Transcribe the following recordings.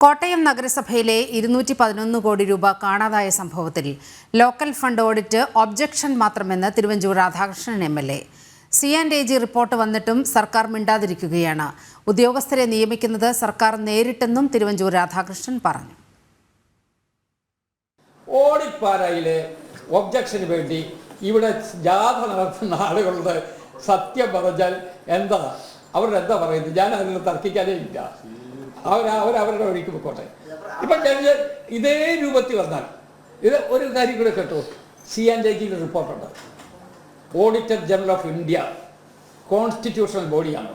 കോട്ടയം നഗരസഭയിലെ 211 കോടി രൂപ കാണാതായ സംഭവത്തിൽ ലോക്കൽ ഫണ്ട് ഓഡിറ്റ് ഒബ്ജക്ഷൻ മാത്രമെന്ന് Thiruvanchoor Radhakrishnan MLA. C&AG report വന്നിട്ടും സർക്കാർ മിണ്ടാതിരിക്കുകയാണ്. ഉദ്യോഗസ്ഥരെ നിയമിക്കുന്നത് സർക്കാർ നേരിട്ടെന്നും തിരുവഞ്ചൂർ രാധാകൃഷ്ണൻ പറഞ്ഞു. ഓഡിറ്റ് പാരയിലെ ഒബ്ജക്ഷന് വേണ്ടി ഇവിടെ ജാഥ നടത്തുന്ന ആളുകളുടെ സത്യം പറഞ്ഞാൽ എന്താ അവരെന്താ പറയുന്നത്? ഞാൻ അതിൽ തർക്കിക്കാനേ ഇല്ല. അവരവരുടെ വഴിക്ക് പോയിക്കോട്ടെ. ഇപ്പം ഇതേ രൂപത്തിൽ വന്നാൽ ഇത് ഒരു കാര്യം കൂടെ കേട്ടോ. C&AG റിപ്പോർട്ടുണ്ട്. Auditor general of India constitutional ബോഡിയാണ്.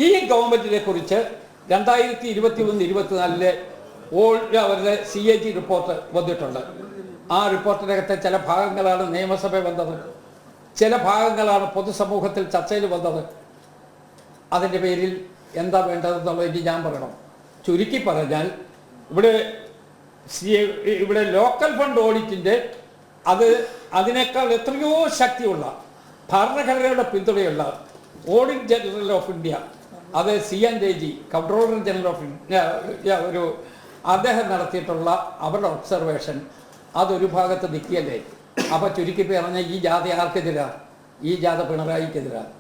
ഈ ഗവൺമെൻറ്റിനെ കുറിച്ച് 2021-24 അവരുടെ C&AG റിപ്പോർട്ട് വന്നിട്ടുണ്ട്. ആ റിപ്പോർട്ടിനകത്തെ ചില ഭാഗങ്ങളാണ് നിയമസഭയിൽ വന്നത്, ചില ഭാഗങ്ങളാണ് പൊതുസമൂഹത്തിൽ ചർച്ചയിൽ വന്നത്. അതിൻ്റെ പേരിൽ എന്താ വേണ്ടതെന്നുള്ളത് ഞാൻ പറയണം. ചുരുക്കി പറഞ്ഞാൽ ഇവിടെ ലോക്കൽ ഫണ്ട് ഓഡിറ്റിൻ്റെ അതിനേക്കാൾ എത്രയോ ശക്തിയുള്ള ഭരണഘടനയുടെ പിന്തുണയുള്ള ഓഡിറ്റ് ജനറൽ ഓഫ് ഇന്ത്യ, അത് C&AG controller general of India അദ്ദേഹം നടത്തിയിട്ടുള്ള അവരുടെ ഒബ്സർവേഷൻ അതൊരു ഭാഗത്ത് നിൽക്കുകയല്ലേ. അപ്പോൾ ചുരുക്കി പറഞ്ഞാൽ ഈ ജാഥ ആർക്കെതിരാണ്? ഈ ജാഥ പിണറായിക്കെതിരാണ്.